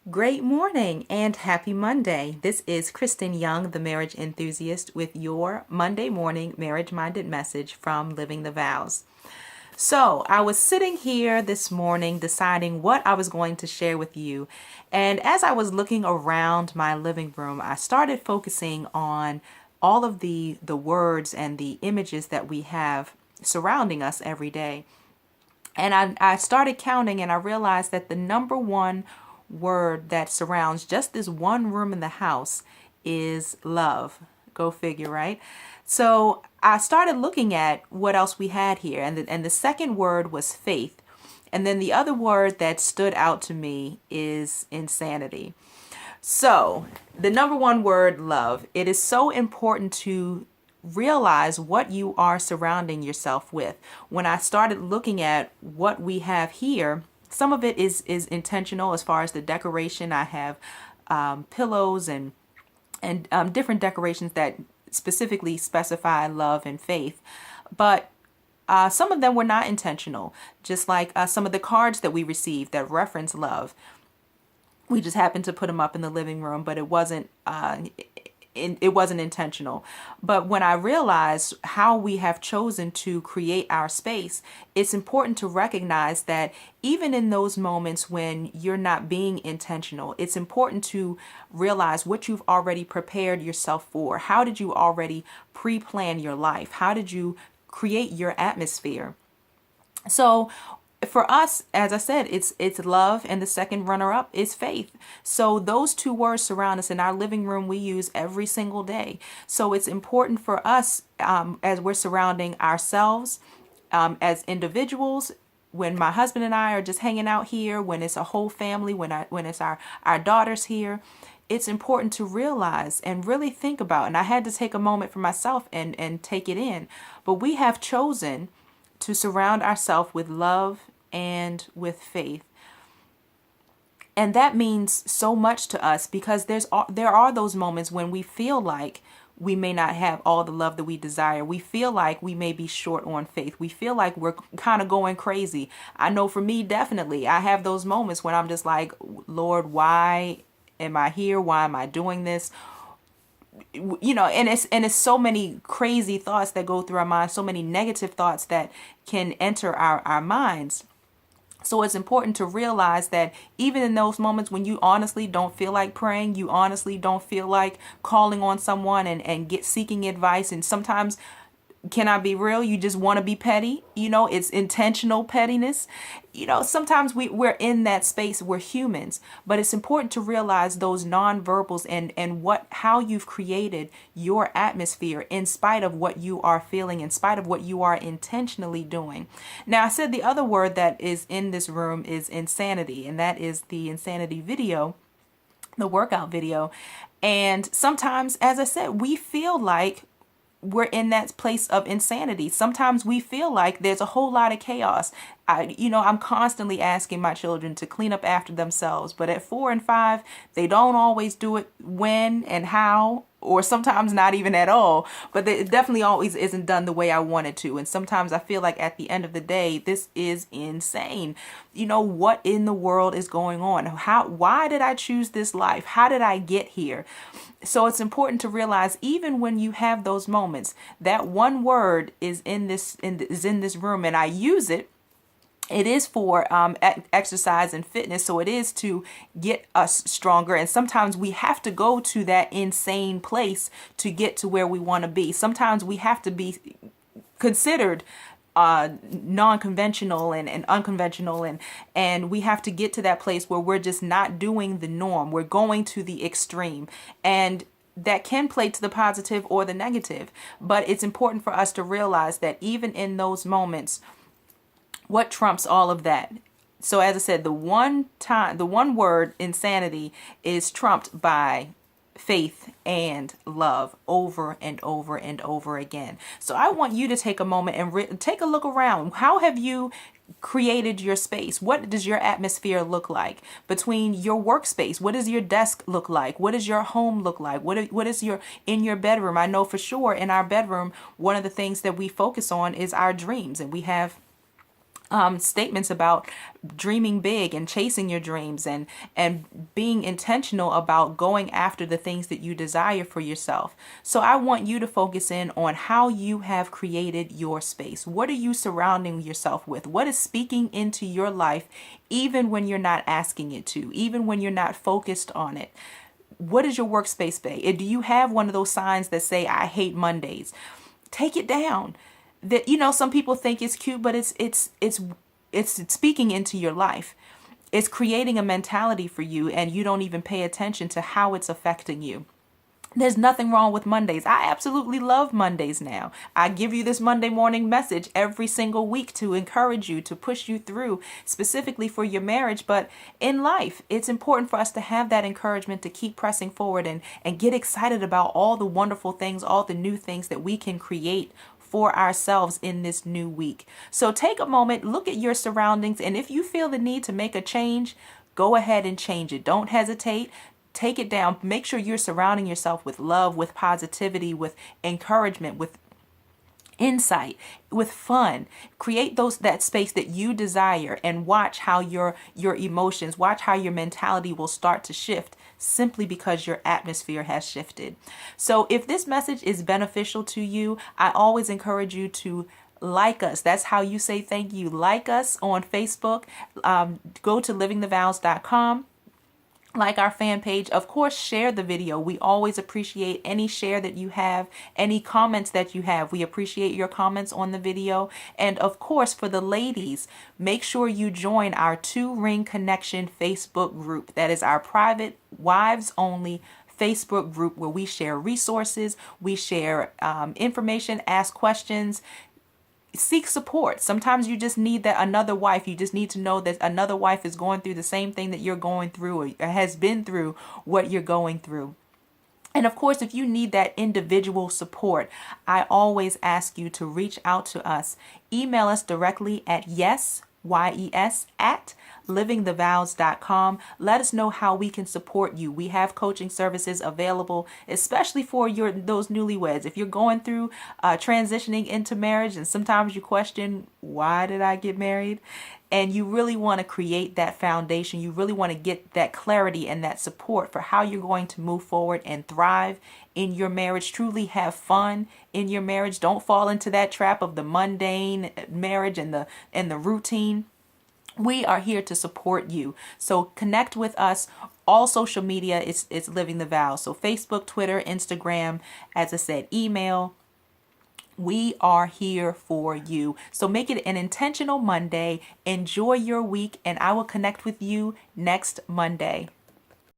Great morning and happy Monday. This is Kristen Young, the marriage enthusiast, with your Monday morning marriage minded message from Living the Vows. So, I was sitting here this morning deciding what I was going to share with you. And as I was looking around my living room, I started focusing on all of the words and the images that we have surrounding us every day. And I started counting and I realized that the number one word that surrounds just this one room in the house is love. Go figure, right? So I started looking at what else we had here. And the second word was faith. And then the other word that stood out to me is insanity. So the number one word, love. It is so important to realize what you are surrounding yourself with. When I started looking at what we have here, some of it is intentional as far as the decoration. I have pillows and different decorations that specifically specify love and faith, but some of them were not intentional. Just like some of the cards that we received that reference love, we just happened to put them up in the living room, but it wasn't intentional. But when I realized how we have chosen to create our space, it's important to recognize that even in those moments when you're not being intentional, it's important to realize what you've already prepared yourself for. How did you already pre-plan your life? How did you create your atmosphere? So for us, as I said, it's love, and the second runner up is faith. So those two words surround us in our living room. We use every single day. So it's important for us, as we're surrounding ourselves, as individuals. When my husband and I are just hanging out here, when it's a whole family, when it's our daughters here, it's important to realize and really think about. And I had to take a moment for myself and take it in. But we have chosen to surround ourselves with love and with faith. And that means so much to us because there are those moments when we feel like we may not have all the love that we desire. We feel like we may be short on faith. We feel like we're kind of going crazy. I know for me, definitely, I have those moments when I'm just like, Lord, why am I here? Why am I doing this? And it's so many crazy thoughts that go through our minds, so many negative thoughts that can enter our minds. So it's important to realize that even in those moments when you honestly don't feel like praying, you honestly don't feel like calling on someone and seeking advice, and sometimes, can I be real? You just want to be petty. It's intentional pettiness. Sometimes we're in that space. We're humans, but it's important to realize those nonverbals and how you've created your atmosphere in spite of what you are feeling, in spite of what you are intentionally doing. Now, I said the other word that is in this room is insanity, and that is the insanity video, the workout video. And sometimes, as I said, we feel like we're in that place of insanity. Sometimes we feel like there's a whole lot of chaos. I'm constantly asking my children to clean up after themselves, but at 4 and 5, they don't always do it when and how, or sometimes not even at all. But it definitely always isn't done the way I want it to. And sometimes I feel like at the end of the day, this is insane. What in the world is going on? Why did I choose this life? How did I get here? So it's important to realize, even when you have those moments, that one word is in this room, and I use it. It is for exercise and fitness, so it is to get us stronger. And sometimes we have to go to that insane place to get to where we want to be. Sometimes we have to be considered non-conventional and unconventional, and we have to get to that place where we're just not doing the norm. We're going to the extreme, and that can play to the positive or the negative. But it's important for us to realize that even in those moments, what trumps all of that? So as I said, the one word, insanity, is trumped by faith and love over and over and over again. So I want you to take a moment and take a look around. How have you created your space? What does your atmosphere look like between your workspace? What does your desk look like? What does your home look like? What is in your bedroom? I know for sure in our bedroom, one of the things that we focus on is our dreams, and we have statements about dreaming big and chasing your dreams and being intentional about going after the things that you desire for yourself. So I want you to focus in on how you have created your space. What are you surrounding yourself with? What is speaking into your life even when you're not asking it to, even when you're not focused on it? What is your workspace say? Do you have one of those signs that say I hate Mondays? Take it down. That, some people think it's cute, but it's speaking into your life. It's creating a mentality for you, and you don't even pay attention to how it's affecting you. There's nothing wrong with Mondays. I absolutely love Mondays now. I give you this Monday morning message every single week to encourage you, to push you through, specifically for your marriage. But in life, it's important for us to have that encouragement to keep pressing forward and get excited about all the wonderful things, all the new things that we can create for ourselves in this new week. So take a moment, look at your surroundings, and if you feel the need to make a change, go ahead and change it. Don't hesitate. Take it down. Make sure you're surrounding yourself with love, with positivity, with encouragement, with insight, with fun. Create that space that you desire, and watch how your emotions, watch how your mentality will start to shift simply because your atmosphere has shifted. So if this message is beneficial to you, I always encourage you to like us. That's how you say thank you. Like us on Facebook. Go to livingthevows.com. Like our fan page. Of course, share the video. We always appreciate any share that you have, any comments that you have. We appreciate your comments on the video. And of course, for the ladies, make sure you join our 2 Ring Connection Facebook group. That is our private wives only Facebook group where we share resources, we share information, ask questions, seek support. Sometimes you just need that another wife. You just need to know that another wife is going through the same thing that you're going through, or has been through what you're going through. And of course, if you need that individual support, I always ask you to reach out to us. Email us directly at yes at livingthevows.com. Let us know how we can support you. We have coaching services available, especially for those newlyweds. If you're going through transitioning into marriage, and sometimes you question, why did I get married? And you really want to create that foundation. You really want to get that clarity and that support for how you're going to move forward and thrive in your marriage. Truly have fun in your marriage. Don't fall into that trap of the mundane marriage and the routine. We are here to support you. So connect with us. All social media, it's Living the Vows. So Facebook, Twitter, Instagram, as I said, email. We are here for you. So make it an intentional Monday. Enjoy your week, and I will connect with you next Monday.